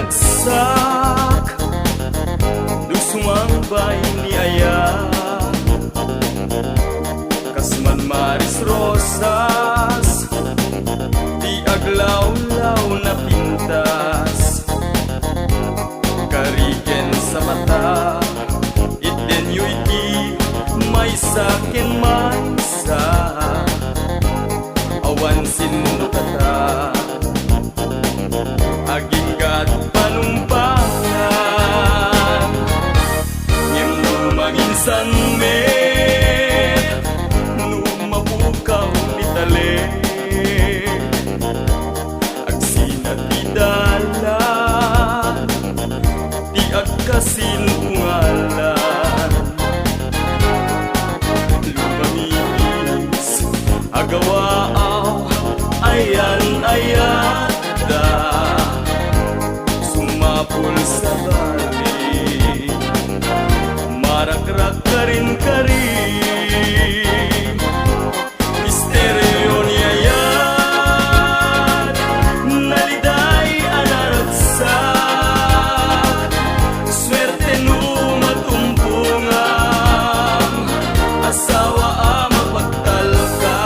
nagragsak Dusumambay ni Aya Kasman Maris Rosas Di aglaw-law na pintas Kariken sa mata Iten yo'y di may sakin may sa Awan sindo kata Aginggat panumpangan Ngem no maminsan met No mabukaw mitali Agsina ti dalan Di agkasinungalan Lumamis agawaaw ayan da Sumapul sa bali Marakrak ka rin Misteryo niya yan Naliday anaragsak Swerte no matumpungang Asawa mapagtalkan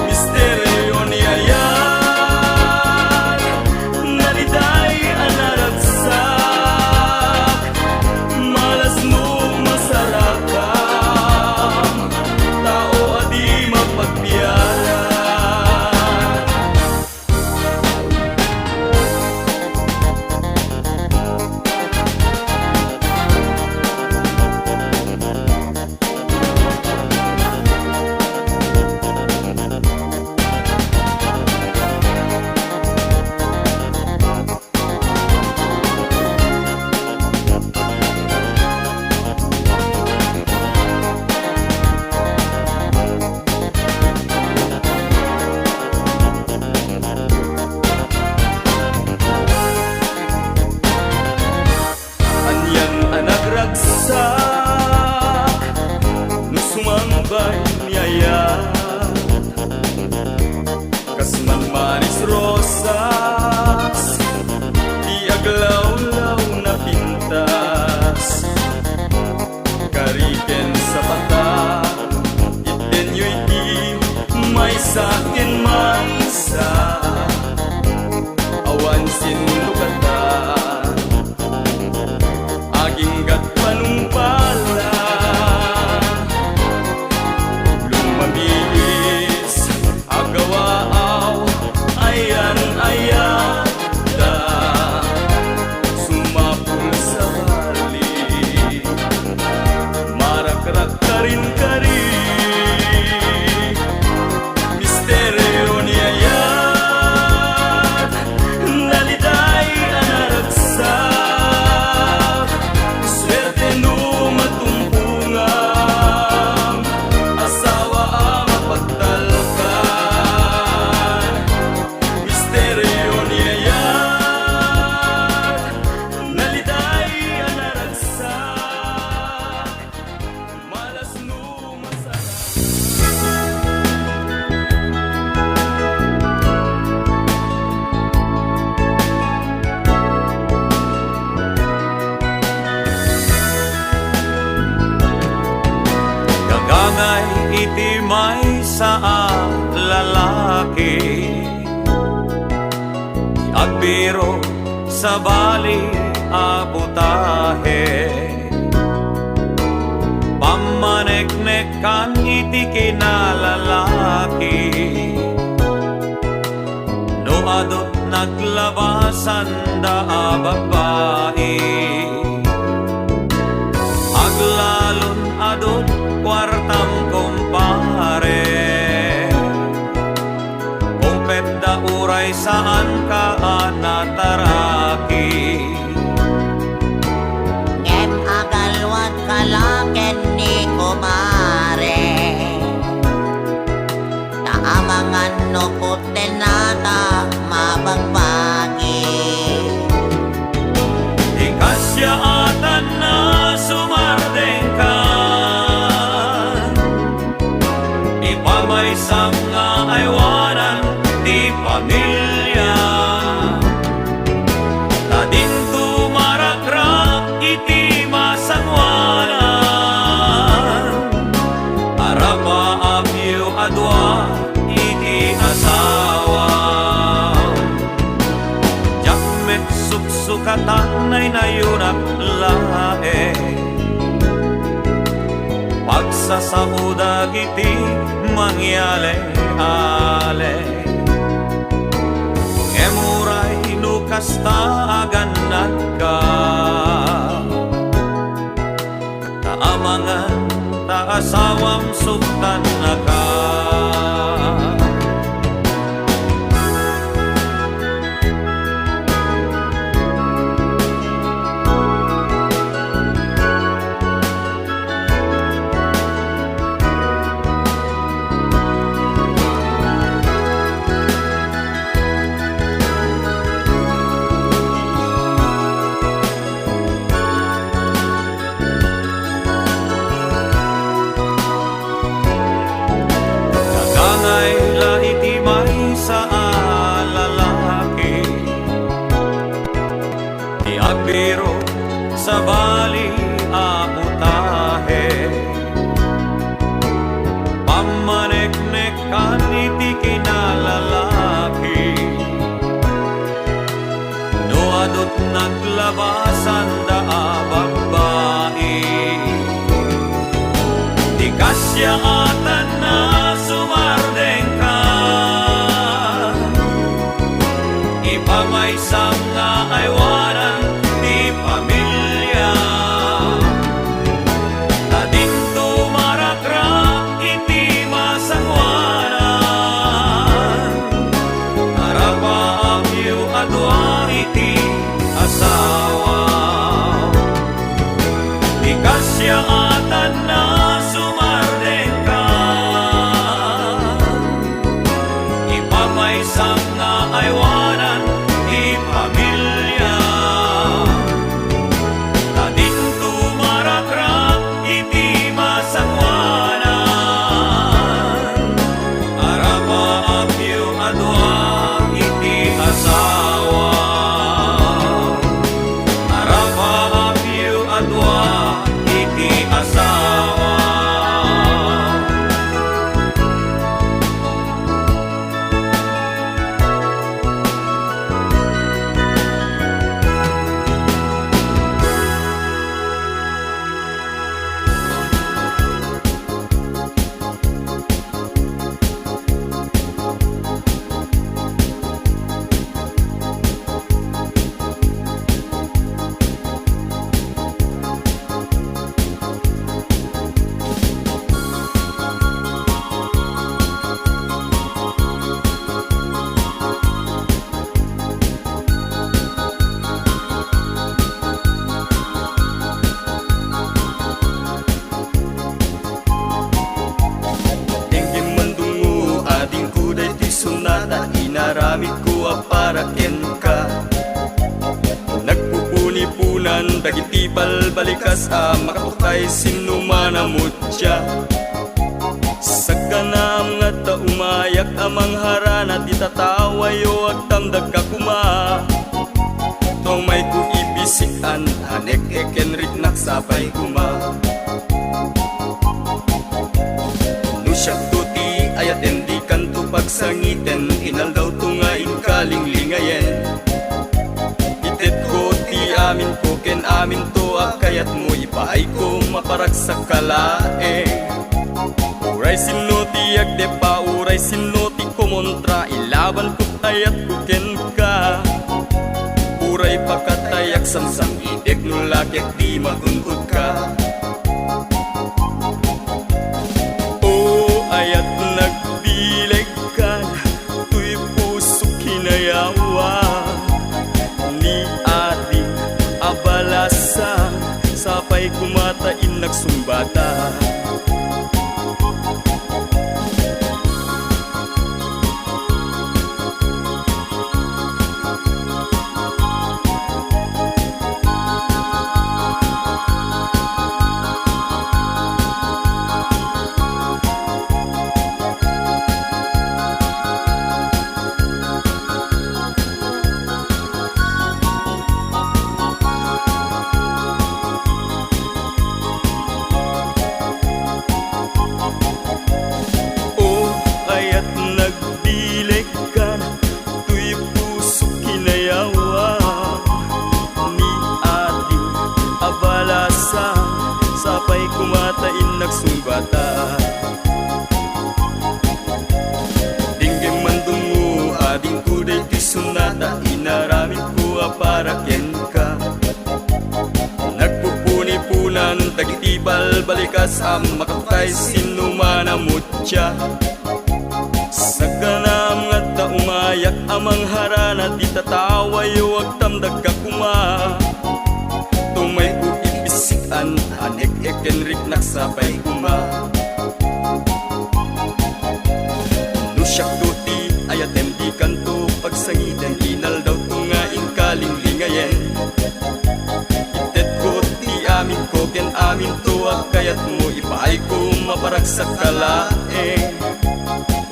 Misteryo niya yan Naliday anaragsak Malas mo masarakam Tao adi mapagbiyaran Nagragsak No sumambay niya Kasman Maris Rosas Di aglaw-law na pintas Kariken sa mata Iten yo'y di may sakin may sa Awan sindo kata Aginggat panumpala Lumamiis agawaaw ayan da Sumapul sa bali Marakrak ka rin Misteryo niya yan Naliday anaragsak Swerte no matumpungang Asawa mapagtalkan Misteryo niya yan Naliday anaragsak Malas no masarap Gagangay iti may sa lalaki Agbiro sa bali abutahe Pamaneknekan iti kinalalaki No adot naglabasan da babae Aglalon adot kwartam kumpare Kumpet da uray saan ka nataraki Ngem agalwat kalaken ni kumare Taamangan no kuten nata mabagbagi Ikasyaatan na sumardeng ka Ipamay sang aywanan di pamilya sukatan ay nayunak lae. Pagsasaudag iti mangyale-ale, emuray nukas taaganad ka, taamangan taasawam suktan na ka. Sa lalaki iabiro sa bali amutahe, pamaneknekan iti kinalalaki, no adot naglabasan da babae. Di kasya atan na sumardeng ka, ipamaysam nga aywanan di pamilya, na dinto marakrak iti masangwanan, arapa abyo adwa iti asawa. Di kasya atan na sumardeng ka, ipamaysam nga aywanan di pamilya, na dinto marakrak iti masangwanan, arapa abyo adwa iti asawa, arapa abyo adwa iti asawa. Inaramid ko para ken ka, nagpupuni-punan dagiti balbalikas makatukay sinumanamot siya. Sagkanam nga ta umayak amang harana di tatawayo agtamdag ka kuma, tong may ku ibisikan anek eken ritnak sapay kuma. Nusyak tuti ayat endi kanto pagsangiten, inal daw tungain kalinglingayen. Itet ko ti amin ko ken amin to akayat mo ipaay ko maparag sa kalae. Uray sinoti agde pa uray sinoti kumontra, ilaban ko ayat ko ken ka. Uray pakatayak samsam idek nulakek di magungkod ka. Ayat nagdileg ka, tuy puso kinayawa, ni ating abalasa, sapay kumatain nagsumbata. nagsumbata. Dinggem mandungo ading kuday ti sunata, inaramid ko para ken ka. Nagpupuni-punan dagiti balbalikas am makaptay sinumana mutya. Saganam nga ta umayak amang harana di tataway wag tamdag ka kuma. Tumay ko ibisikan anek-eken rik nagsapay kuma. Nusyak duti ayatem di kanto pagsangiten, inal daw tungain kalinglingayen. Itet ko ti amin ko ken amin tuwag kayat mo ipaay ko maparagsak kalaeng.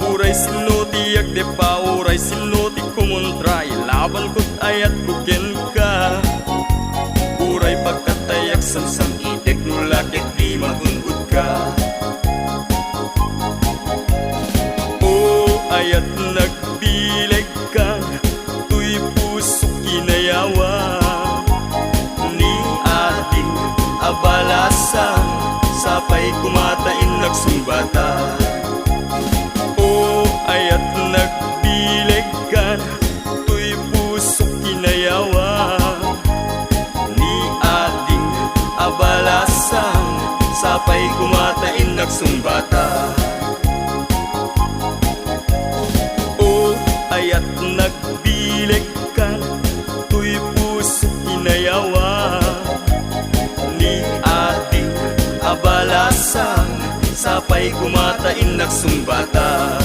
Uray sino ti agde pa, uray sino ti kumuntray, laban ko't ayat kuken ka. Uray pagkatayak samsam idek nulakit di magungkod ka. O ayat nagbileg ka, tuy puso kinayawa. Ni ating abalasan, sapay kumatain nagsumbata. Ayat nagbileg ka, tuy puso kinayawa. Ni ating abalasan, sapay kumatain nagsumbata. O ayat nagbileg ka, tuy puso kinayawa. Ni ating abalasan, sapay kumatain nagsumbata.